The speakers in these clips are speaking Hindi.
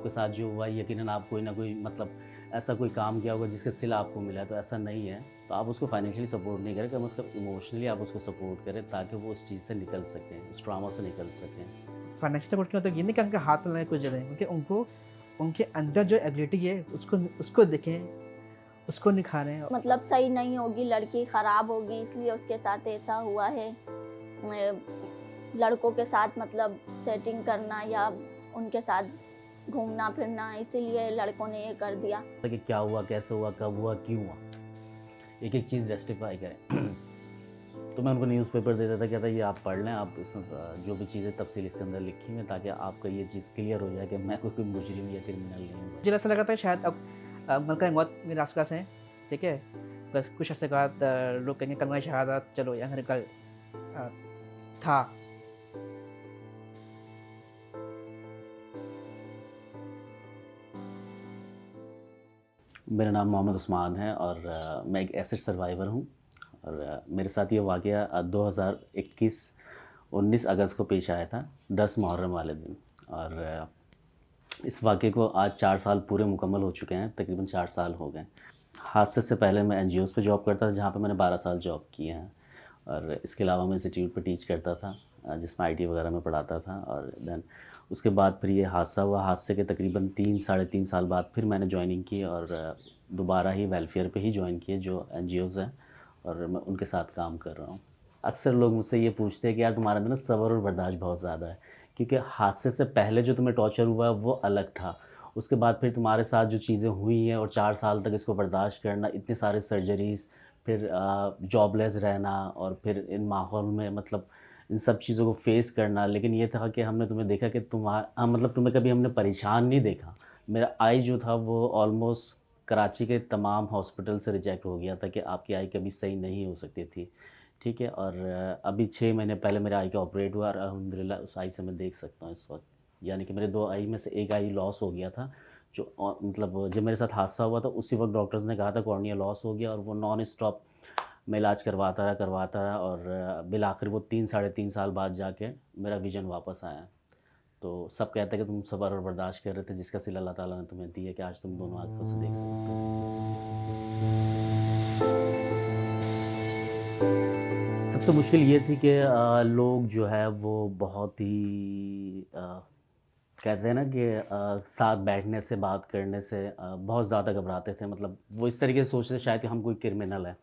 आपके साथ जो हुआ यकीनन आप कोई ना कोई मतलब ऐसा कोई काम किया होगा जिसका सिला आपको मिला है, तो ऐसा नहीं है। तो आप उसको फाइनेंशियली सपोर्ट नहीं करें, कम उसका इमोशनली आप उसको सपोर्ट करें ताकि वो उस चीज़ से निकल सकें, उस ट्रॉमा से निकल सकें। फाइनेंशियल सपोर्ट का मतलब ये नहीं कि उनके हाथ में कुछ दे दें, क्योंकि उनको उनके अंदर जो एबिलिटी है उसको उसको देखें, उसको निखारें। मतलब सही नहीं होगी, लड़की खराब होगी इसलिए उसके साथ ऐसा हुआ है। लड़कों के साथ मतलब सेटिंग करना या उनके साथ घूमना फिरना, इसीलिए लड़कों ने ये कर दिया। कि क्या हुआ, कैसे हुआ, कब हुआ, क्यों हुआ, एक-एक चीज़ जस्टिफ़ाई करें। तो मैं उनको न्यूज़पेपर देता था, कहता ये आप पढ़ लें, आप इसमें जो भी चीज़ें तफ़सील इसके अंदर लिखी हुई हैं ताकि आपका ये चीज़ क्लियर हो जाए कि मैं कोई मुजरिम या क्रिमिनल नहीं हूँ। मुझे ऐसा लगा था शायद अब मलका मौत मेरे आस-पास हैं, ठीक है? बस कुछ अर्से बाद लोग कहेंगे कलमा शहादत चलो यहाँ से निकल अ, था। मेरा नाम मोहम्मद उस्मान है और मैं एक एसिड सर्वाइवर हूँ और मेरे साथ ये वाक़या 2021 19 अगस्त को पेश आया था, 10 मुहर्रम वाले दिन। और इस वाक़ये को आज 4 साल पूरे मुकम्मल हो चुके हैं, तकरीबन 4 साल हो गए। हादसे से पहले मैं एनजीओज़ पे जॉब करता था, जहाँ पे मैंने 12 साल जॉब किए हैं और इसके अलावा मैं इंस्टीट्यूट पे टीच करता था, जिसमें आईटी वगैरह में पढ़ाता था। और देन उसके बाद फिर ये हादसा हुआ। हादसे के तकरीबन 3 साढ़े 3 साल बाद फिर मैंने जॉइनिंग की और दोबारा ही वेलफेयर पे ही जॉइन किए, जो एनजीओज़ हैं, और मैं उनके साथ काम कर रहा हूँ। अक्सर लोग मुझसे ये पूछते हैं कि यार तुम्हारे अंदर ना सब्र और बर्दाश्त बहुत ज़्यादा है, क्योंकि हादसे से पहले जो तुम्हें टॉर्चर हुआ है वो अलग था। उसके बाद फिर तुम्हारे साथ जो चीज़ें हुई हैं और 4 साल तक इसको बर्दाश्त करना, इतने सारे सर्जरीज़, फिर जॉबलेस रहना और फिर इन माहौल में मतलब इन सब चीज़ों को फ़ेस करना। लेकिन ये था कि हमने तुम्हें देखा कि मतलब तुम्हें कभी हमने परेशान नहीं देखा। मेरा आई जो था वो ऑलमोस्ट कराची के तमाम हॉस्पिटल से रिजेक्ट हो गया था कि आपकी आई कभी सही नहीं हो सकती थी। ठीक है? और अभी 6 महीने पहले मेरे आई का ऑपरेट हुआ और अल्हम्दुलिल्लाह उस आई से मैं देख सकता हूँ इस वक़्त। यानी कि मेरे 2 आई में से 1 आई लॉस हो गया था, जो मतलब जब मेरे साथ हादसा हुआ था उसी वक़्त डॉक्टर्स ने कहा था कॉर्निया लॉस हो गया, और वो नॉन स्टॉप मैं इलाज करवाता रहा और बिल आखिर वो 3 साढ़े 3 साल बाद जाके मेरा विज़न वापस आया। तो सब कहते हैं कि तुम सब्र और बर्दाश्त कर रहे थे, जिसका सिला अल्लाह ताला ने तुम्हें दी है कि आज तुम दोनों आँखों से देख सकते हो। सबसे मुश्किल ये थी कि लोग जो है वो बहुत ही कहते हैं ना कि साथ बैठने से, बात करने से बहुत ज़्यादा घबराते थे। मतलब वो इस तरीके से सोचते थे शायद कि हम कोई क्रिमिनल है,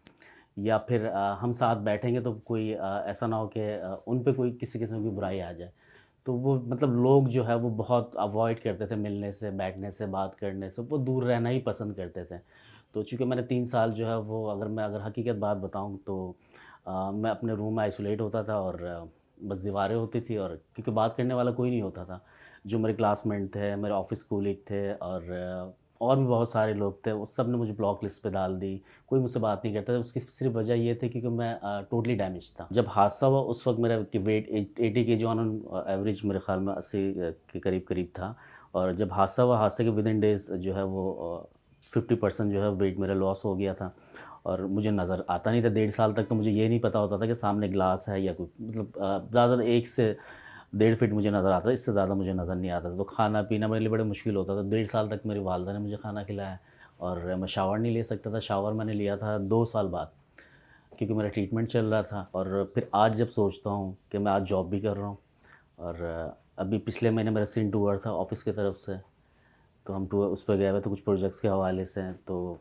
या फिर हम साथ बैठेंगे तो कोई ऐसा ना हो कि उन पे कोई किसी किस्म की बुराई आ जाए। तो वो मतलब लोग जो है वो बहुत अवॉइड करते थे मिलने से, बैठने से, बात करने से, वो दूर रहना ही पसंद करते थे। तो चूँकि मैंने 3 साल जो है वो, अगर हकीकत बात बताऊँ तो मैं अपने रूम में आइसोलेट होता था और बस दीवारें होती थी, और क्योंकि बात करने वाला कोई नहीं होता था। जो मेरे क्लासमेट थे, मेरे ऑफ़िस कलीग थे और भी बहुत सारे लोग थे, वो सब ने मुझे ब्लॉक लिस्ट पे डाल दी। कोई मुझसे बात नहीं करता था। उसकी सिर्फ़ वजह ये थी क्योंकि मैं टोटली डैमेज था। जब हादसा हुआ उस वक़्त मेरा कि वेट 80 केजी ऑन एवरेज मेरे ख़्याल में 80 के करीब-करीब था। और जब हादसा हुआ, हादसे के विदिन डेज़ जो है वो 50% जो है वेट मेरा लॉस हो गया था और मुझे नज़र आता नहीं था। 1.5 साल तक तो मुझे ये नहीं पता होता था कि सामने ग्लास है या कोई मतलब ज़्यादा 1 से 1.5 फीट मुझे नज़र आता था, इससे ज़्यादा मुझे नज़र नहीं आता था। तो खाना-पीना मेरे लिए बड़ा मुश्किल होता था। 1.5 साल तक मेरी वालिदा ने मुझे खाना खिलाया और मैं शावर नहीं ले सकता था। शावर मैंने लिया था 2 साल बाद, क्योंकि मेरा ट्रीटमेंट चल रहा था। और फिर आज जब सोचता हूँ कि मैं आज जॉब भी कर रहा हूँ और अभी पिछले महीने मेरा सिन टूर था ऑफ़िस की तरफ से, तो हम टूर उस पे गए हुए थे कुछ प्रोजेक्ट्स के हवाले से। तो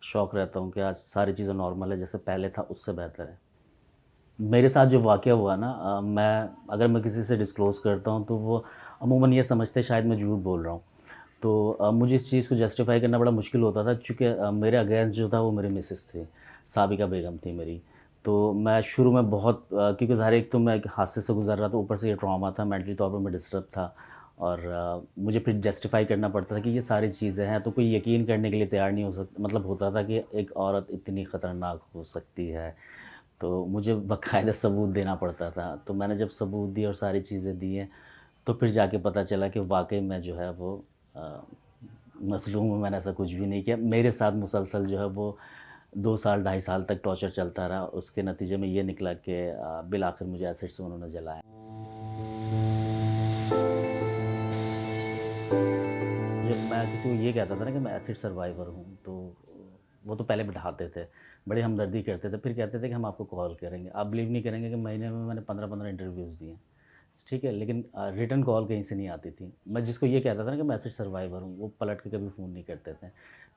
शौक रहता हूँ कि आज सारी चीज़ें नॉर्मल है, जैसे पहले था उससे बेहतर है। मेरे साथ जो वाक़या हुआ ना, मैं किसी से डिस्क्लोज़ करता हूँ तो वो अमूमन ये समझते हैं शायद मैं झूठ बोल रहा हूँ। तो मुझे इस चीज़ को जस्टिफ़ाई करना बड़ा मुश्किल होता था, चूँकि मेरे अगेंस्ट जो था वो मेरी मिसेस थी, साबिका बेगम थी मेरी। तो मैं शुरू में बहुत क्योंकि ज़ाहिर है एक तो मैं एक हादसे से गुज़र रहा था, ऊपर से ये ट्रॉमा था, मेंटली तौर पे मैं डिस्टर्ब था और मुझे फिर जस्टिफ़ाई करना पड़ता था कि ये सारी चीज़ें हैं, तो कोई यकीन करने के लिए तैयार नहीं हो सकता। मतलब होता था कि एक औरत इतनी ख़तरनाक हो सकती है। तो मुझे बाकायदा सबूत देना पड़ता था। तो मैंने जब सबूत दिए और सारी चीज़ें दी हैं, तो फिर जाके पता चला कि वाक़ई में जो है वो अ, मज़लूम हूँ, मैंने ऐसा कुछ भी नहीं किया। मेरे साथ मुसलसल जो है वो 2 साल, ढाई साल तक टॉर्चर चलता रहा। उसके नतीजे में ये निकला कि बिल-आखिर मुझे एसिड से उन्होंने जलाया। जब मैं किसी को ये कहता था ना कि मैं एसिड सर्वाइवर हूँ, तो वो तो पहले बिठाते थे, बड़ी हमदर्दी करते थे, फिर कहते थे कि हम आपको कॉल करेंगे। आप बिलीव नहीं करेंगे कि महीने में मैंने 15-15 इंटरव्यूज़ दिए, ठीक है, लेकिन रिटर्न कॉल कहीं से नहीं आती थी। मैं जिसको ये कहता था ना कि मैं एसिड सर्वाइवर हूँ, वो पलट के कभी फ़ोन नहीं करते थे।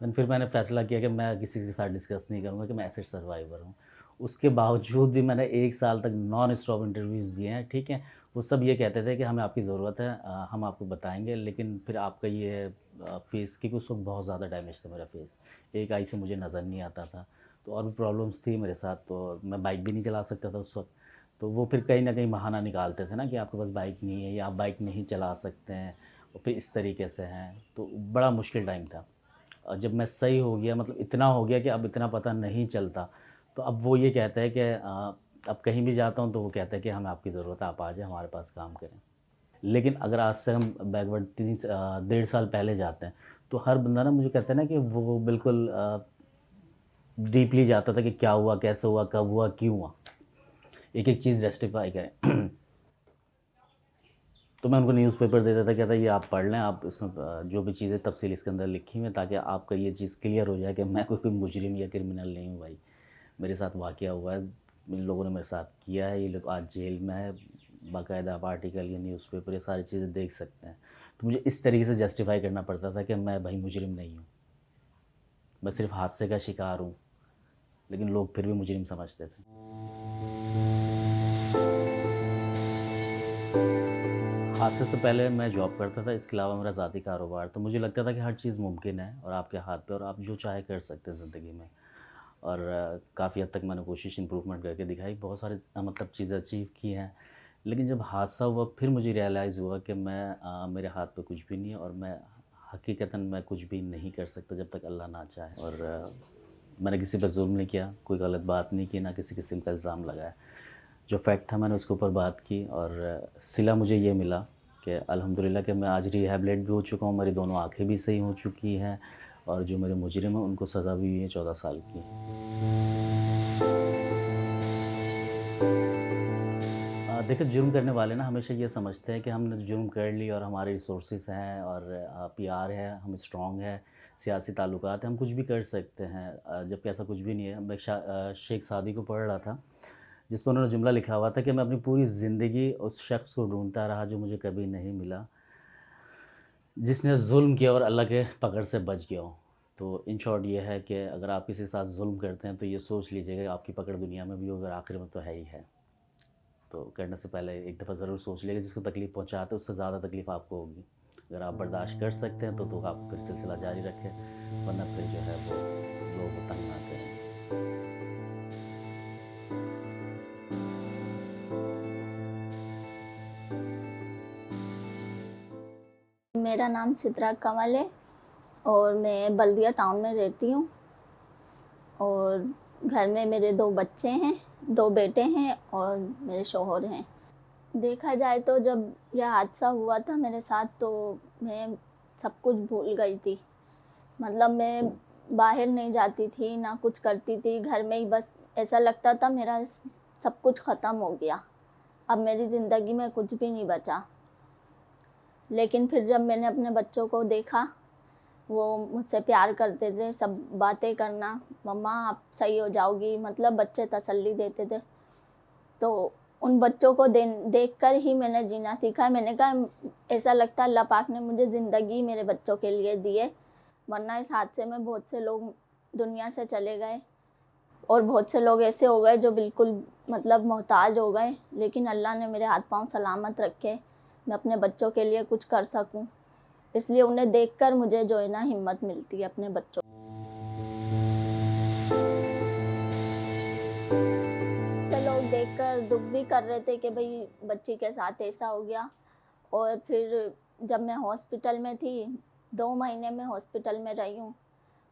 देन फिर मैंने फ़ैसला किया कि मैं किसी के साथ डिस्कस नहीं करूँगा कि मैं एसिड सर्वाइवर हूँ। उसके बावजूद भी मैंने 1 साल तक नॉन स्टॉप इंटरव्यूज़ दिए हैं, ठीक है। वो सब ये कहते थे कि हमें आपकी ज़रूरत है, हम आपको बताएँगे, लेकिन फिर आपका ये फेस, क्योंकि उस वक़्त बहुत ज़्यादा डैमेज था मेरा फेस। एक आई से मुझे नज़र नहीं आता था, तो और भी प्रॉब्लम्स थी मेरे साथ, तो मैं बाइक भी नहीं चला सकता था उस वक़्त। तो वो फिर कहीं न कहीं बहाना निकालते थे ना कि आपके पास बाइक नहीं है या आप बाइक नहीं चला सकते हैं, और फिर इस तरीके से हैं, तो बड़ा मुश्किल टाइम था। और जब मैं सही हो गया, मतलब इतना हो गया कि अब इतना पता नहीं चलता, तो अब वो ये कहते हैं कि अब कहीं भी जाता हूँ तो वो कहते हैं कि हमें आपकी ज़रूरत है, आप आ जाएँ हमारे पास काम करें। लेकिन अगर आज से हम बैकवर्ड डेढ़ साल पहले जाते हैं, तो हर बंदा ना मुझे कहता है ना कि वो बिल्कुल डीपली जाता था कि क्या हुआ, कैसे हुआ, कब हुआ, क्यों हुआ? एक-एक चीज़ जस्टिफ़ाई करें। तो मैं उनको न्यूज़पेपर दे देता, कहता ये आप पढ़ लें, आप इसमें जो भी चीज़ें तफ़सील इसके अंदर लिखी हुई हैं, ताकि आपका ये चीज़ क्लियर हो जाए कि मैं कोई मुजरिम या क्रिमिनल नहीं हूँ भाई। मेरे साथ वाक़या हुआ है, इन लोगों ने मेरे साथ किया है, ये लोग आज जेल में है, बाकायदा आप आर्टिकल या न्यूज़पेपर ये सारी चीज़ें देख सकते हैं। तो मुझे इस तरीके से जस्टिफ़ाई करना पड़ता था कि मैं भाई मुजरिम नहीं हूँ, मैं सिर्फ़ हादसे का शिकार हूँ, लेकिन लोग फिर भी मुजरिम समझते थे। हादसे से पहले मैं जॉब करता था, इसके अलावा मेरा ज़ाती कारोबार, तो मुझे लगता था कि हर चीज़ मुमकिन है और आपके हाथ पे, और आप जो चाहे कर सकते हैं ज़िंदगी में। और काफ़ी हद तक मैंने कोशिश इम्प्रूवमेंट करके दिखाई, बहुत सारे मतलब चीज़ें अचीव की हैं। लेकिन जब हादसा हुआ, फिर मुझे रियलाइज़ हुआ कि मेरे हाथ पे कुछ भी नहीं है, और मैं हकीकतन मैं कुछ भी नहीं कर सकता जब तक अल्लाह ना चाहे। और मैंने किसी पे ज़ुल्म नहीं किया, कोई गलत बात नहीं की, ना किसी किस्म का इल्ज़ाम लगाया। जो फैक्ट था मैंने उसके ऊपर बात की, और सिला मुझे ये मिला कि अल्हम्दुलिल्लाह कि मैं आज रिहैबिलिट भी हो चुका हूँ, मेरी दोनों आँखें भी सही हो चुकी हैं, और जो मेरे मुजरिम हैं उनको सज़ा भी हुई है 14 साल की। देखिए, जुर्म करने वाले ना हमेशा ये समझते हैं कि हमने जुर्म कर ली और हमारे रिसोर्सेज हैं, और पीआर है, हम स्ट्रॉन्ग है, सियासी ताल्लुकात हैं, हम कुछ भी कर सकते हैं, जबकि ऐसा कुछ भी नहीं है। मैं एक शेख सादी को पढ़ रहा था, जिस पर उन्होंने जुमला लिखा हुआ था कि मैं अपनी पूरी ज़िंदगी उस शख्स को ढूँढता रहा जो मुझे कभी नहीं मिला, जिसने जुल्म किया और अल्लाह के पकड़ से बच गया हो। तो इन शॉर्ट ये है कि अगर आप किसी के साथ जुल्म करते हैं, तो ये सोच लीजिएगा आपकी पकड़ दुनिया में भी होगी और आखिर में तो है ही है। तो करने से पहले एक दफ़ा ज़रूर सोच लीजिएगा, जिसको तकलीफ़ पहुँचाते हैं उससे ज़्यादा तकलीफ़ आपको होगी। अगर आप बर्दाश्त कर सकते हैं तो आप फिर सिलसिला जारी रखें, वरना फिर जो है वो लोगों को तंग ना करें। मेरा नाम सिद्रा कंवल है और मैं बल्दिया टाउन में रहती हूँ। और घर में मेरे 2 बच्चे हैं, 2 बेटे हैं और मेरे शौहर हैं। देखा जाए तो जब यह हादसा हुआ था मेरे साथ, तो मैं सब कुछ भूल गई थी। मतलब मैं बाहर नहीं जाती थी, ना कुछ करती थी, घर में ही बस ऐसा लगता था मेरा सब कुछ ख़त्म हो गया, अब मेरी ज़िंदगी में कुछ भी नहीं बचा। लेकिन फिर जब मैंने अपने बच्चों को देखा, वो मुझसे प्यार करते थे, सब बातें करना, मम्मा आप सही हो जाओगी, मतलब बच्चे तसल्ली देते थे। तो उन बच्चों को देखकर ही मैंने जीना सीखा। मैंने कहा ऐसा लगता है अल्लाह पाक ने मुझे ज़िंदगी मेरे बच्चों के लिए दी है, वरना इस हादसे में बहुत से लोग दुनिया से चले गए और बहुत से लोग ऐसे हो गए जो बिल्कुल मतलब मोहताज हो गए। लेकिन अल्लाह ने मेरे हाथ पाँव सलामत रखे, मैं अपने बच्चों के लिए कुछ कर सकूं, इसलिए उन्हें देखकर मुझे जो है ना हिम्मत मिलती है अपने बच्चों से। लोग देखकर दुख भी कर रहे थे कि भाई बच्ची के साथ ऐसा हो गया। और फिर जब मैं हॉस्पिटल में थी, 2 महीने में हॉस्पिटल में रही हूँ।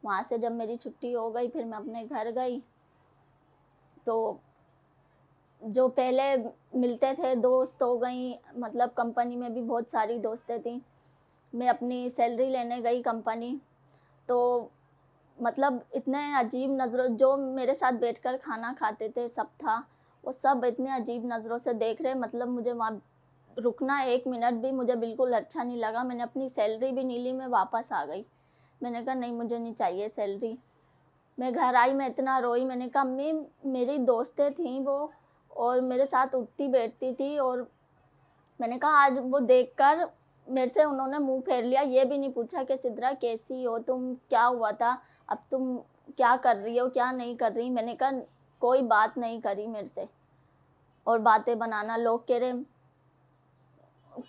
वहाँ से जब मेरी छुट्टी हो गई, फिर मैं अपने घर गई, तो जो पहले मिलते थे दोस्त हो गई, मतलब कंपनी में भी बहुत सारी दोस्तें थी। मैं अपनी सैलरी लेने गई कंपनी, तो मतलब इतने अजीब नज़रों, जो मेरे साथ बैठकर खाना खाते थे सब था, वो सब इतने अजीब नज़रों से देख रहे, मतलब मुझे वहाँ रुकना 1 मिनट भी मुझे बिल्कुल अच्छा नहीं लगा। मैंने अपनी सैलरी भी नहीं ली, मैं वापस आ गई। मैंने कहा नहीं मुझे नहीं चाहिए सैलरी। मैं घर आई, मैं इतना रोई, मैंने कहा अम्मी मेरी दोस्तें थीं वो और मेरे साथ उठती बैठती थी, और मैंने कहा आज वो देखकर मेरे से उन्होंने मुँह फेर लिया। ये भी नहीं पूछा कि सिद्रा कैसी हो तुम, क्या हुआ था, अब तुम क्या कर रही हो, क्या नहीं कर रही। मैंने कहा कोई बात नहीं करी मेरे से, और बातें बनाना, लोग कह रहे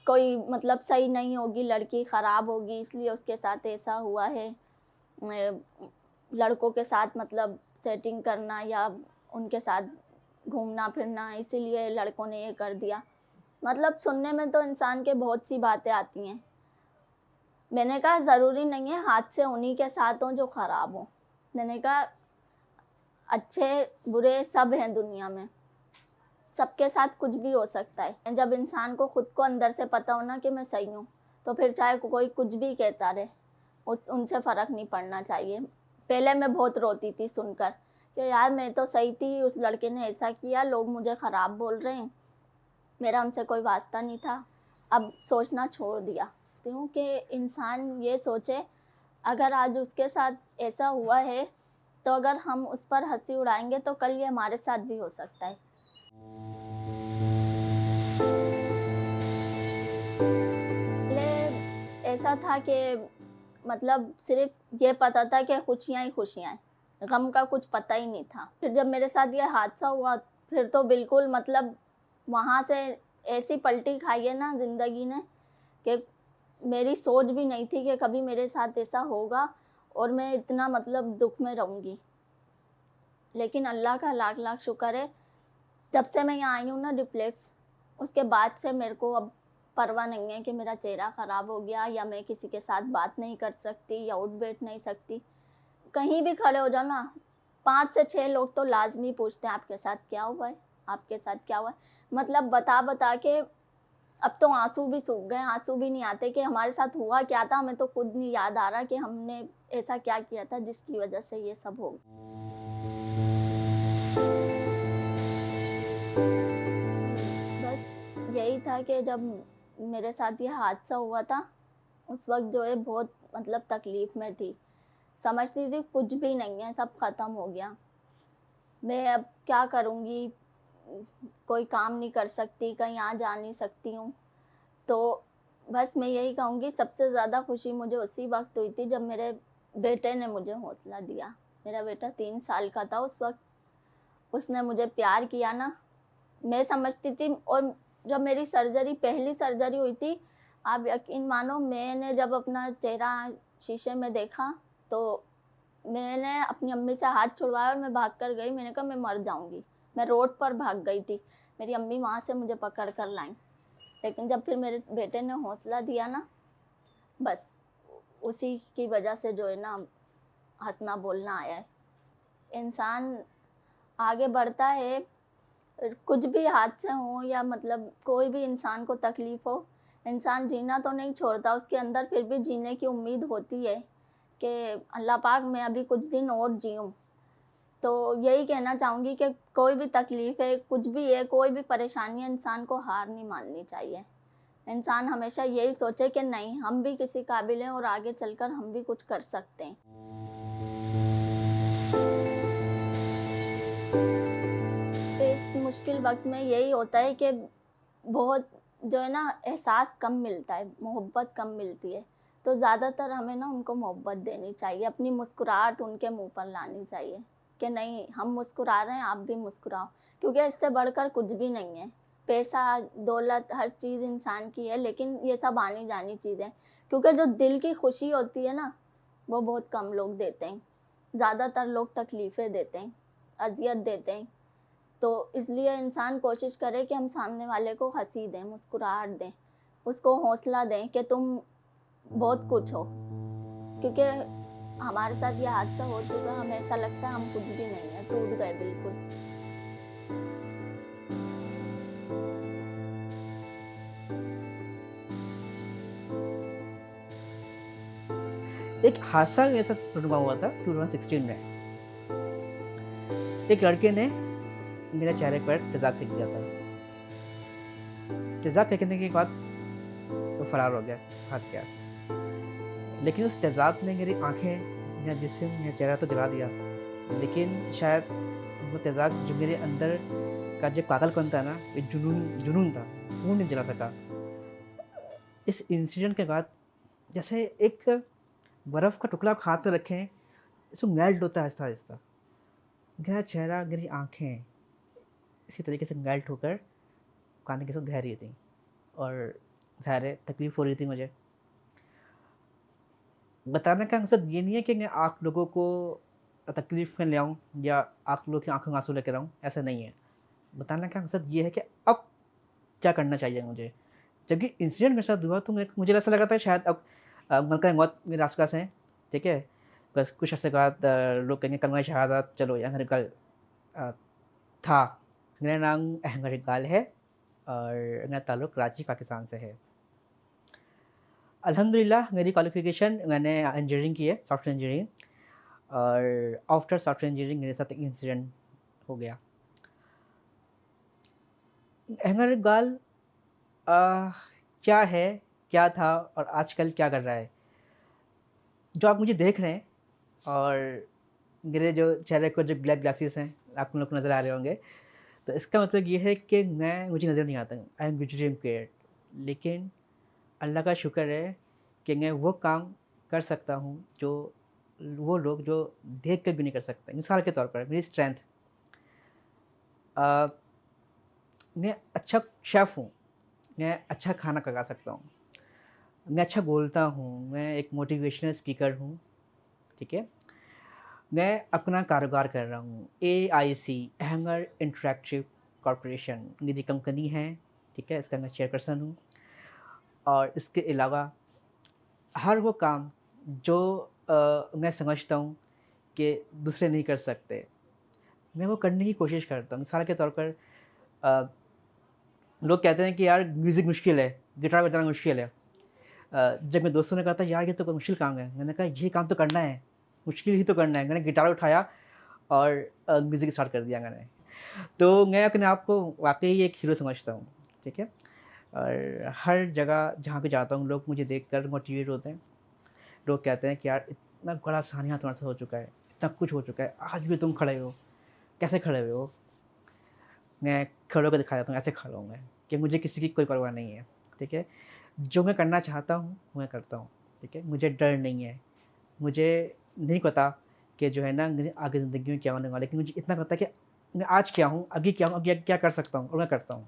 कोई मतलब सही नहीं होगी, लड़की ख़राब होगी इसलिए उसके साथ ऐसा हुआ है। लड़कों के साथ मतलब सेटिंग करना या उनके साथ घूमना फिरना, इसीलिए लड़कों ने ये कर दिया। मतलब सुनने में तो इंसान के बहुत सी बातें आती हैं। मैंने कहा ज़रूरी नहीं है हादसे उन्हीं के साथ हों जो ख़राब हों। मैंने कहा अच्छे बुरे सब हैं दुनिया में, सबके साथ कुछ भी हो सकता है। जब इंसान को खुद को अंदर से पता हो ना कि मैं सही हूँ, तो फिर चाहे कोई कुछ भी कहता रहे, उनसे फ़र्क नहीं पड़ना चाहिए। पहले मैं बहुत रोती थी सुनकर कि यार मैं तो सही थी, उस लड़के ने ऐसा किया, लोग मुझे ख़राब बोल रहे हैं, मेरा उनसे कोई वास्ता नहीं था। अब सोचना छोड़ दिया क्यों कि इंसान ये सोचे अगर आज उसके साथ ऐसा हुआ है, तो अगर हम उस पर हंसी उड़ाएंगे तो कल ये हमारे साथ भी हो सकता है। पहले ऐसा था कि मतलब सिर्फ ये पता था कि खुशियाँ ही खुशियाँ हैं, गम का कुछ पता ही नहीं था। फिर जब मेरे साथ ये हादसा हुआ, फिर तो बिल्कुल मतलब वहाँ से ऐसी पलटी खाई है ना ज़िंदगी ने कि मेरी सोच भी नहीं थी कि कभी मेरे साथ ऐसा होगा और मैं इतना मतलब दुख में रहूँगी। लेकिन अल्लाह का लाख लाख शुक्र है, जब से मैं यहाँ आई हूँ ना डिप्लेक्स, उसके बाद से मेरे को अब परवाह नहीं है कि मेरा चेहरा ख़राब हो गया या मैं किसी के साथ बात नहीं कर सकती या उठ बैठ नहीं सकती। कहीं भी खड़े हो जाओ ना, 5 से 6 लोग तो लाज़मी पूछते हैं आपके साथ क्या हुआ है, आपके साथ क्या हुआ है। मतलब बता बता के अब तो आंसू भी सूख गए, आंसू भी नहीं आते कि हमारे साथ हुआ क्या था। हमें तो खुद नहीं याद आ रहा कि हमने ऐसा क्या किया था जिसकी वजह से ये सब हो गया। बस यही था कि जब मेरे साथ ये हादसा हुआ था, उस वक्त जो है बहुत मतलब तकलीफ़ में थी, समझती थी कुछ भी नहीं है, सब ख़त्म हो गया, मैं अब क्या करूँगी, कोई काम नहीं कर सकती, कहीं आ जा नहीं सकती हूँ। तो बस मैं यही कहूँगी सबसे ज़्यादा खुशी मुझे उसी वक्त हुई थी जब मेरे बेटे ने मुझे हौसला दिया। मेरा बेटा 3 साल का था उस वक्त, उसने मुझे प्यार किया ना, मैं समझती थी। और जब मेरी सर्जरी, पहली सर्जरी हुई थी, आप यकीन मानो मैंने जब अपना चेहरा शीशे में देखा तो मैंने अपनी अम्मी से हाथ छुड़वाया और मैं भाग कर गई। मैंने कहा मैं मर जाऊँगी, मैं रोड पर भाग गई थी। मेरी अम्मी वहाँ से मुझे पकड़ कर लाईं। लेकिन जब फिर मेरे बेटे ने हौसला दिया ना, बस उसी की वजह से जो है ना हँसना बोलना आया है। इंसान आगे बढ़ता है, कुछ भी हादसे हों या मतलब कोई भी इंसान को तकलीफ़ हो, इंसान जीना तो नहीं छोड़ता, उसके अंदर फिर भी जीने की उम्मीद होती है कि अल्लाह पाक मैं अभी कुछ दिन और जीऊँ। तो यही कहना चाहूँगी कि कोई भी तकलीफ़ है, कुछ भी है, कोई भी परेशानी है, इंसान को हार नहीं माननी चाहिए। इंसान हमेशा यही सोचे कि नहीं हम भी किसी काबिल हैं और आगे चलकर हम भी कुछ कर सकते हैं। इस मुश्किल वक्त में यही होता है कि बहुत जो है ना एहसास कम मिलता है, मोहब्बत कम मिलती है, तो ज़्यादातर हमें ना उनको मोहब्बत देनी चाहिए, अपनी मुस्कुराहट उनके मुंह पर लानी चाहिए कि नहीं हम मुस्कुरा रहे हैं, आप भी मुस्कुराओ, क्योंकि इससे बढ़कर कुछ भी नहीं है। पैसा दौलत हर चीज़ इंसान की है, लेकिन ये सब आनी जानी चीज़ें, क्योंकि जो दिल की खुशी होती है ना वो बहुत कम लोग देते हैं। ज़्यादातर लोग तकलीफ़ें देते हैं, अज़ियत देते हैं। तो इसलिए इंसान कोशिश करे कि हम सामने वाले को हंसी दें, मुस्कुराहट दें, उसको हौसला दें कि तुम बहुत कुछ हो। क्योंकि हमारे साथ ये हादसा हो चुका, हमें ऐसा लगता है हम कुछ भी नहीं है, टूट गए बिल्कुल। एक हादसा मेरे साथ रुकवा हुआ था 2016 में। एक लड़के ने मेरे चेहरे पर तेज़ाब फेंक दिया था तेज़ाब फेंकने के बाद वो फरार हो गया, भाग गया। लेकिन उस तेज़ाब ने मेरी आँखें, मेरा जिस्म, मेरा चेहरा तो जला दिया, लेकिन शायद वो तेज़ाब जो मेरे अंदर का जो पागलपन था ना, एक जुनून जुनून था, वो नहीं जला सका। इस इंसिडेंट के बाद जैसे एक बर्फ़ का टुकड़ा आप हाथ में रखें, इसको मेल्ट होता है आहिस्ता-आहिस्ता। मेरा चेहरा, मेरी आँखें इसी तरीके से मेल्ट होकर पानी के साथ बह रही थी और ज़ाहिर है तकलीफ़ हो रही थी मुझे। बताने का मकसद ये नहीं है कि मैं आप लोगों को तकलीफ़ में ले आऊँ या आप लोगों की आँखों में आँसू लेकर आऊँ, ऐसा नहीं है। बताने का मकसद ये है कि अब क्या करना चाहिए मुझे। जब ये इंसिडेंट मेरे साथ हुआ तो मुझे ऐसा लगा था शायद अब मलका मौत मेरे आस-पास है, ठीक है? बस कुछ अर्से के बाद लोग कहेंगे कलमा शहादत चलो या मेरे कल अ, था। मेरा नाम अहमद इकबाल है और मेरा ताल्लुक़ कराची पाकिस्तान से है। अल्हम्दुलिल्लाह मेरी क्वालिफ़िकेशन मैंने इंजीनियरिंग की है, सॉफ्टवेयर इंजीनियरिंग, और आफ्टर सॉफ्टवेयर इंजीनियरिंग मेरे साथ एक इंसिडेंट हो गया। अहमद इकबाल अ, क्या है, क्या था और आजकल क्या कर रहा है? जो आप मुझे देख रहे हैं और मेरे जो चेहरे को जो ब्लैक ग्लासेस हैं, आप लोग को नज़र आ रहे होंगे, तो इसका मतलब ये है कि मुझे नज़र नहीं आता, आई एम विजुअली इम्पेयर्ड। लेकिन अल्लाह का शुक्र है कि मैं वो काम कर सकता हूँ जो वो लोग जो देख कर भी नहीं कर सकते। मिसाल के तौर पर मेरी स्ट्रेंथ, अ, मैं अच्छा शेफ़ हूँ, मैं अच्छा खाना पका सकता हूँ, मैं अच्छा बोलता हूँ, मैं एक मोटिवेशनल स्पीकर हूँ, ठीक है? मैं अपना कारोबार कर रहा हूँ, एआईसी अहमद इंटरैक्टिव कॉर्पोरेशन मेरी कंपनी है, ठीक है? इसका मैं चेयरपर्सन हूँ और इसके अलावा हर वो काम जो मैं समझता हूँ कि दूसरे नहीं कर सकते, मैं वो करने की कोशिश करता हूँ। मिसाल के तौर पर अ, लोग कहते हैं कि यार म्यूज़िक मुश्किल है, गिटार बजाना मुश्किल है। जब मेरे दोस्तों ने कहा था यार ये तो कोई मुश्किल काम है, मैंने कहा ये काम तो करना है, मुश्किल ही तो करना है। मैंने गिटार उठाया और म्यूज़िक स्टार्ट कर दिया मैंने। तो मैं अपने आप को वाक़ई एक हीरो समझता हूँ, ठीक है? और हर जगह जहाँ पे जाता हूँ लोग मुझे देखकर मोटिवेट होते हैं। लोग कहते हैं कि यार इतना बड़ा सानिया तुम्हारे साथ हो चुका है, इतना कुछ हो चुका है, आज भी तुम खड़े हो, कैसे खड़े हुए हो? मैं खड़े होकर दिखा देता हूँ, ऐसे खड़ा हूँ मैं, कि मुझे किसी की कोई परवाह नहीं है, ठीक है? जो मैं करना चाहता हूँ, मैं करता हूँ, ठीक है? मुझे डर नहीं है, मुझे नहीं पता कि जो है ना मेरे आगे ज़िंदगी में क्या होने वाला है, लेकिन मुझे इतना पता है कि मैं आज क्या हूँ, अभी क्या हूँ, आगे क्या कर सकता हूँ और मैं करता हूँ।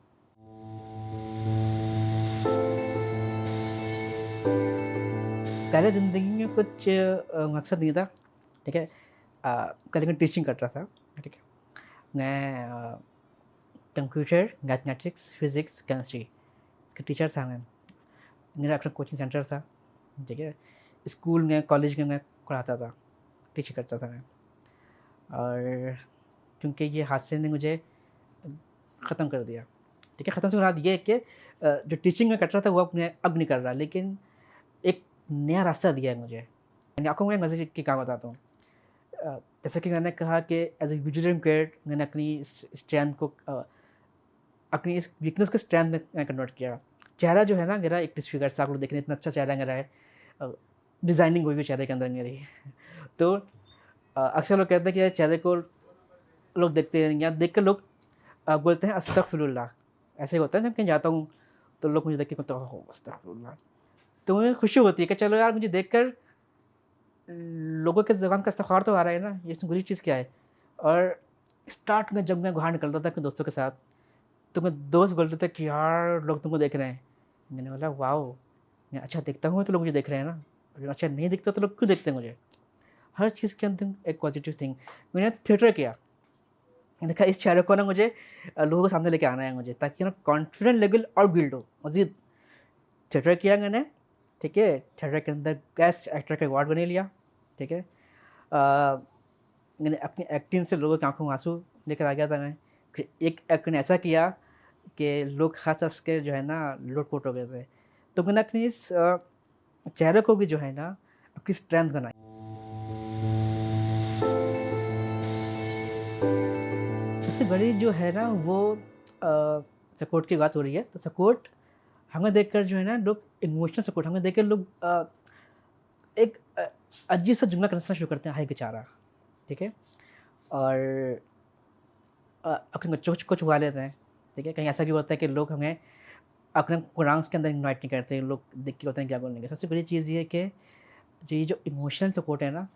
पहले ज़िंदगी में कुछ मकसद नहीं था, ठीक है? पहले मैं टीचिंग करता था, ठीक है? मैं कंप्यूटर, मैथमेटिक्स, फिज़िक्स, केमिस्ट्री इसका टीचर था मैं। मेरा अपना कोचिंग सेंटर था, ठीक है? स्कूल में, कॉलेज में मैं पढ़ाता था, टीच करता था मैं। और क्योंकि ये हादसे ने मुझे ख़त्म कर दिया, ठीक है? ख़त्म से मुराद ये है कि जो टीचिंग में कर रहा था वो अब नहीं कर रहा, लेकिन एक नया रास्ता दिया है मुझे। मैंने आपको मैं मज़े की कहानी बताता हूँ। जैसे कि मैंने कहा कि एज़ ए विजुअली इम्पेयर्ड मैंने अपनी इस स्ट्रेंथ को अपनी इस वीकनेस को स्ट्रेंथ में कन्वर्ट किया। चेहरा जो है ना मेरा एक डिसफिगर सा, आप लोग देख रहे हैं इतना अच्छा चेहरा मेरा है। डिज़ाइनिंग हुई हुई चेहरे के अंदर मेरी। तो अक्सर लोग कहते हैं कि यार चेहरे को लोग देखते हैं या देख कर लोग बोलते हैं अस्तगफिरुल्लाह। ऐसे होता है जब कहीं जाता हूँ तो लोग मुझे देख के बोलते हैं ओह अस्तगफिरुल्लाह। तो मुझे खुशी होती है कि चलो यार मुझे देखकर लोगों के ज़ुबान का इस्तिग़फ़ार तो आ रहा है ना, ये इसमें बुरी चीज़ क्या है? और स्टार्ट में जब मैं बाहर निकलता था अपने दोस्तों के साथ, तो मेरे दोस्त बोलते थे कि यार लोग तुमको देख रहे हैं। मैंने बोला वाओ! मैं अच्छा दिखता हूँ तो लोग मुझे देख रहे हैं ना, अगर अच्छा नहीं दिखता तो लोग क्यों देखते हैं मुझे? हर चीज़ के अंदर एक पॉज़िटिव थिंग। मैंने थिएटर किया। मैंने कहा इस चेहरे को ना मुझे लोगों के सामने लेके आना है मुझे, ताकि ना कॉन्फिडेंट लेवल और बिल्ड हो मज़ीद। थिएटर किया मैंने, ठीक है? थिएटर के अंदर बेस्ट एक्टर का अवार्ड भी लिया, ठीक है? मैंने अपनी एक्टिंग से लोगों की आँखों में आँसू लेकर आ गया था मैं। फिर एक एक्टर ने ऐसा किया कि लोग हँस-हँस के जो है ना लोट-पोट हो गए थे। तो मैंने अपनी इस चेहरे को भी जो है ना अपनी स्ट्रेंथ बनाई। सबसे बड़ी जो है ना वो सपोर्ट की बात हो रही है, तो सपोर्ट हमें देखकर जो है ना लोग इमोशनल सपोर्ट, हमें देखकर लोग एक अजीब सा जुमला करना शुरू करते हैं, हाय बेचारा, ठीक है। और अपने बच्चों को छुपा लेते हैं, ठीक है। कहीं ऐसा भी होता है कि लोग हमें अपने प्रोग्राम्स के अंदर इन्वाइट नहीं करते, लोग देख के होते हैं क्या बोलेंगे। सबसे बड़ी चीज़ ये है कि ये जो इमोशनल सपोर्ट है ना,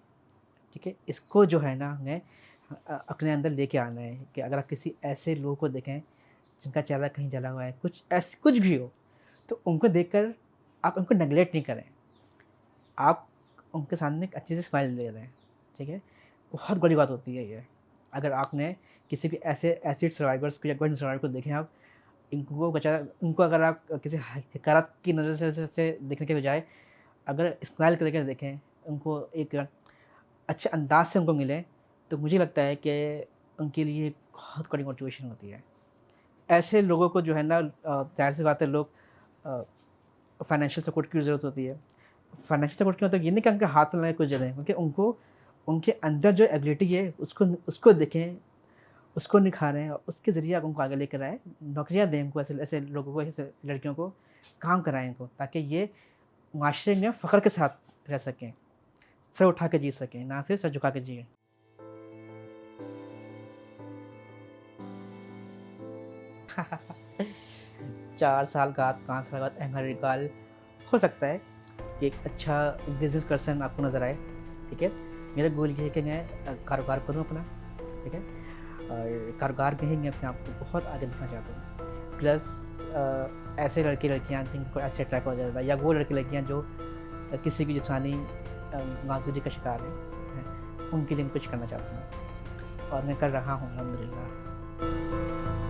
ठीक है, इसको जो है ना हमें अपने अंदर लेके आना है। कि अगर आप किसी ऐसे लोगों को देखें जिनका चेहरा कहीं जला हुआ है, कुछ भी हो, तो उनको देखकर आप उनको नेगलेक्ट नहीं करें, आप उनके सामने एक अच्छे से स्माइल दे दें, ठीक है। बहुत बड़ी बात होती है ये। अगर आपने किसी भी ऐसे एसिड सर्वाइवर्स को या गन सर्वाइवर को देखें, आप उनको अगर आप किसी हकारात की नज़र से देखने के बजाय अगर स्माइल करके देखें, उनको एक अच्छे अंदाज से उनको मिले, तो मुझे लगता है कि उनके लिए बहुत बड़ी मोटिवेशन होती है। ऐसे लोगों को जो है ना ज़ाहिर सी बात है, लोग फाइनेंशियल सपोर्ट की ज़रूरत होती है। फाइनेंशियल सपोर्ट की मतलब ये नहीं कि उनके हाथ में कुछ दे दें, क्योंकि उनको उनके अंदर जो एबिलिटी है उसको देखें, उसको निखारें और उसके ज़रिए आप उनको आगे लेकर आएँ। नौकरियाँ दें उनको, ऐसे ऐसे लोगों को, ऐसे लड़कियों को काम कराएँ इनको, ताकि ये माशरे में फ़ख्र के साथ रह सकें, सर उठा के जी सकें, ना सिर्फ सर झुका के जिएँ। 4 साल बाद, 5 साल बाद अहमद इकबाल हो सकता है कि एक अच्छा बिज़नेस पर्सन आपको नज़र आए, ठीक है। मेरा गोल ये है कि मैं कारोबार करूँ अपना, ठीक है, और कारोबार में ही मैं अपने आप को बहुत आगे दिखना चाहता हूँ। प्लस ऐसे लड़के लड़कियाँ जिनको ऐसे अट्रैक्ट हो जाता है, या वो लड़के लड़कियाँ जो किसी की जिस्मानी नाज़ुरी का शिकार है, उनके लिए मैं कुछ करना चाहता हूँ, और मैं कर रहा हूँ अल्हम्दुलिल्लाह।